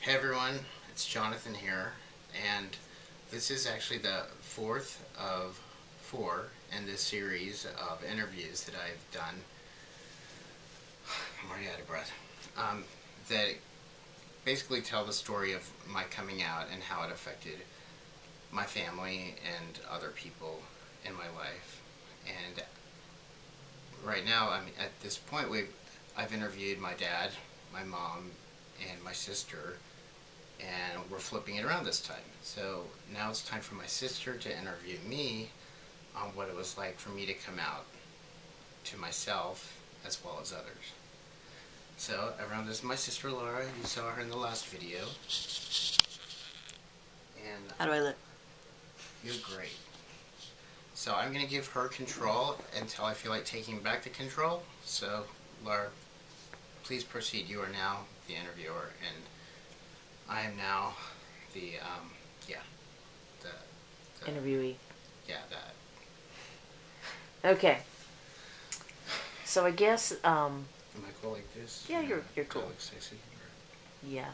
Hey everyone, it's Jonathan here, and this is actually the fourth of four in this series of interviews that I've done. I'm already out of breath. That basically tell the story of my coming out and how it affected my family and other people in my life. And right now, at this point, I've interviewed my dad, my mom, and my sister, and we're flipping it around this time. So now it's time for my sister to interview me on what it was like for me to come out to myself as well as others. So everyone, this is my sister Laura. You saw her in the last video. And How do I look? you're great. So I'm going to give her control until I feel like taking back the control. So Laura, please proceed. You are now the interviewer, and I am now the Interviewee. Yeah, that. Okay. So I guess Am I cool like this? Yeah, you're cool. Do I look sexy? Or? Yeah,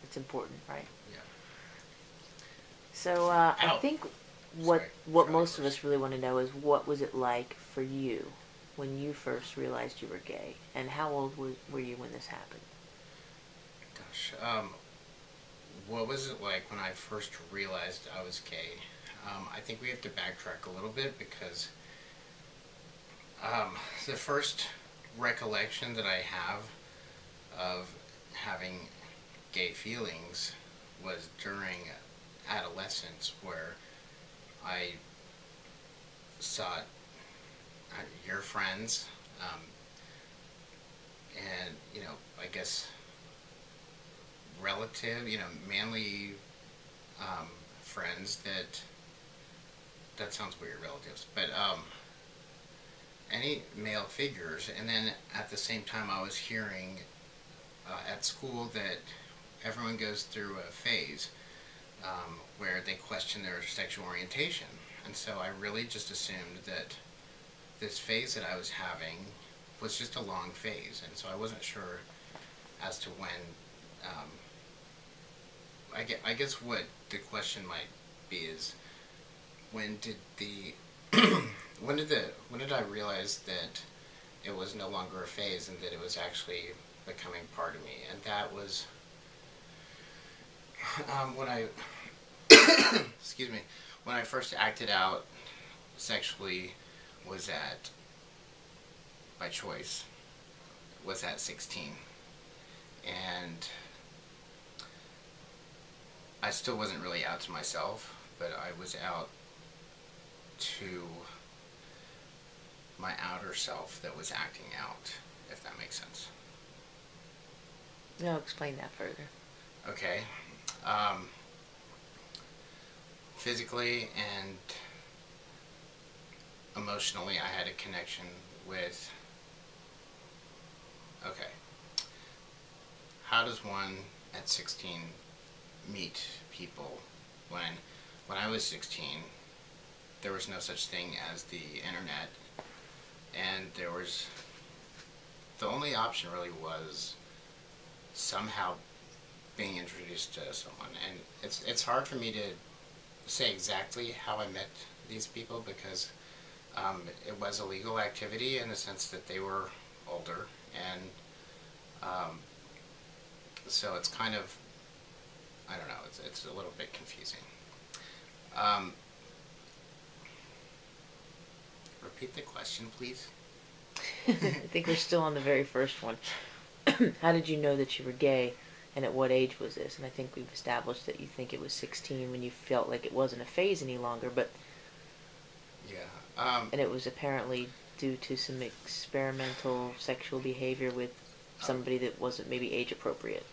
it's important, right? Yeah. So I think what most of us really want to know is, what was it like for you when you first realized you were gay, and how old were you when this happened? Gosh, what was it like when I first realized I was gay? I think we have to backtrack a little bit, because the first recollection that I have of having gay feelings was during adolescence, where I saw your friends, and, I guess relative, manly friends that sounds weird, relatives, but any male figures. And then at the same time, I was hearing at school that everyone goes through a phase where they question their sexual orientation, and so I really just assumed that this phase that I was having was just a long phase, and so I wasn't sure as to when. I guess what the question might be is, when did when did I realize that it was no longer a phase and that it was actually becoming part of me? And that was when I excuse me, when I first acted out sexually, was at by choice, was at 16, and I still wasn't really out to myself, but I was out to my outer self that was acting out, if that makes sense. No, explain that further. Okay. Physically and emotionally, I had a connection with... Okay. How does one at 16 meet people? When I was 16, there was no such thing as the internet, and the only option really was somehow being introduced to someone. And it's hard for me to say exactly how I met these people, because it was a legal activity in the sense that they were older, and so it's kind of, I don't know, it's a little bit confusing. Repeat the question, please. I think we're still on the very first one. How did you know that you were gay, and at what age was this? And I think we've established that you think it was 16 when you felt like it wasn't a phase any longer, but... Yeah. And it was apparently due to some experimental sexual behavior with somebody that wasn't maybe age appropriate.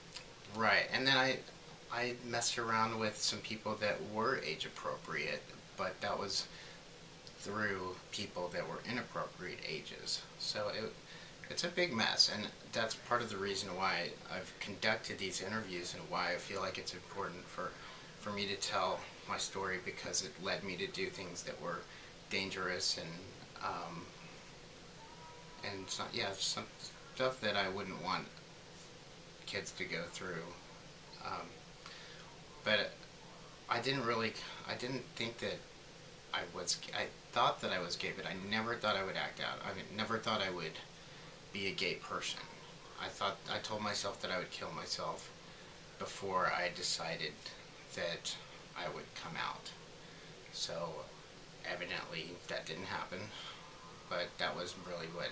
Right, and then I messed around with some people that were age appropriate, but that was through people that were inappropriate ages. So it's a big mess, and that's part of the reason why I've conducted these interviews, and why I feel like it's important for me to tell my story, because it led me to do things that were dangerous, and some stuff that I wouldn't want kids to go through. but I didn't think that I thought that I was gay, but I never thought I would act out. I never thought I would be a gay person. I told myself that I would kill myself before I decided that I would come out. So evidently that didn't happen, but that was really what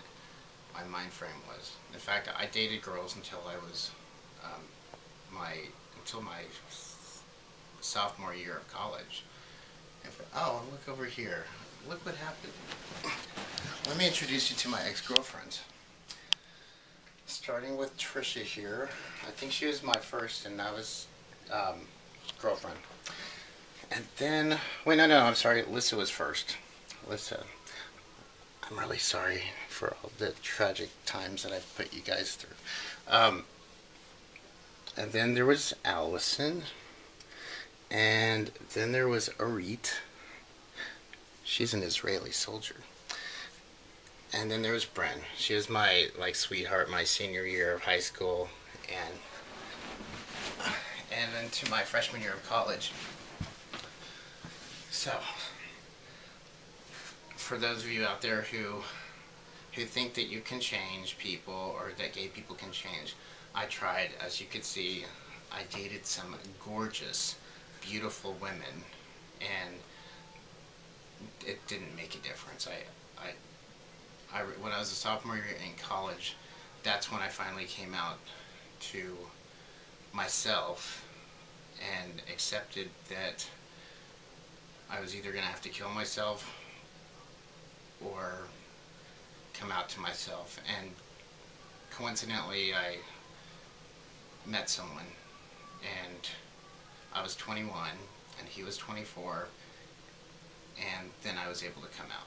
my mind frame was. In fact, I dated girls until I was um, until my sophomore year of college. Oh, look over here. Look what happened. Let me introduce you to my ex-girlfriends. Starting with Trisha here. I think she was my first, and that was girlfriend. And then, wait, no, I'm sorry. Lissa was first. Lissa, I'm really sorry for all the tragic times that I've put you guys through. And then there was Allison. And then there was Arit. She's an Israeli soldier. And then there was Bren. She was my sweetheart my senior year of high school, and then to my freshman year of college. So, for those of you out there who think that you can change people or that gay people can change, I tried. As you could see, I dated some gorgeous, beautiful women, and it didn't make a difference. When I was a sophomore year in college, that's when I finally came out to myself and accepted that I was either going to have to kill myself or come out to myself. And coincidentally, I met someone, and I was 21 and he was 24, and then I was able to come out.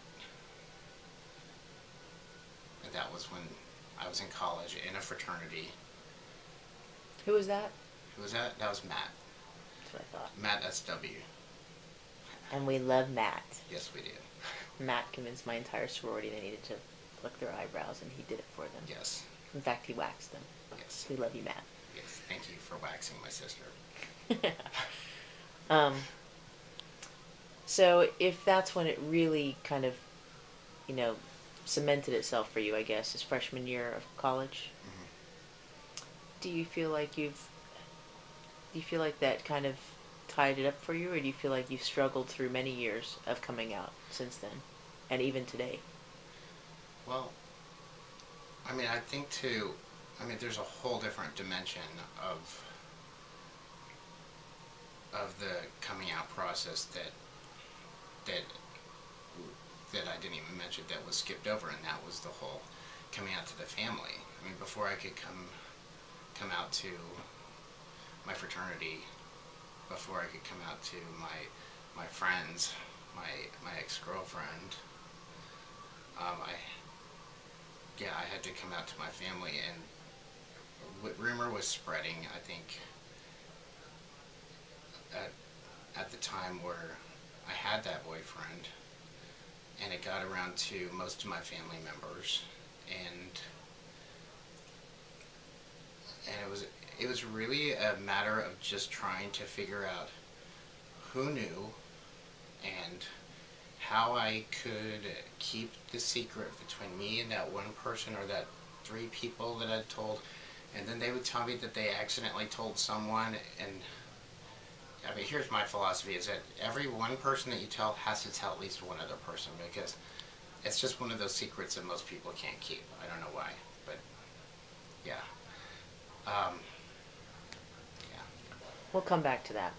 And that was when I was in college in a fraternity. Who was that? Who was that? That was Matt. That's what I thought. Matt SW. And we love Matt. Yes, we do. Matt convinced my entire sorority they needed to pluck their eyebrows, and he did it for them. Yes. In fact, he waxed them. Yes. We love you, Matt. Yes, thank you for waxing my sister. So if that's when it really kind of, cemented itself for you, I guess, is freshman year of college. Mm-hmm. Do you feel like that kind of tied it up for you, or do you feel like you've struggled through many years of coming out since then, and even today? Well, I think there's a whole different dimension of the coming out process that I didn't even mention, that was skipped over, and that was the whole coming out to the family. Before I could come out to my fraternity, before I could come out to my friends, my ex-girlfriend, I had to come out to my family, and rumor was spreading, I think, at the time where I had that boyfriend, and it got around to most of my family members, and it was really a matter of just trying to figure out who knew and how I could keep the secret between me and that one person or that 3 people that I'd told. And then they would tell me that they accidentally told someone, and here's my philosophy, is that every one person that you tell has to tell at least one other person, because it's just one of those secrets that most people can't keep. I don't know why, but yeah. Yeah. We'll come back to that.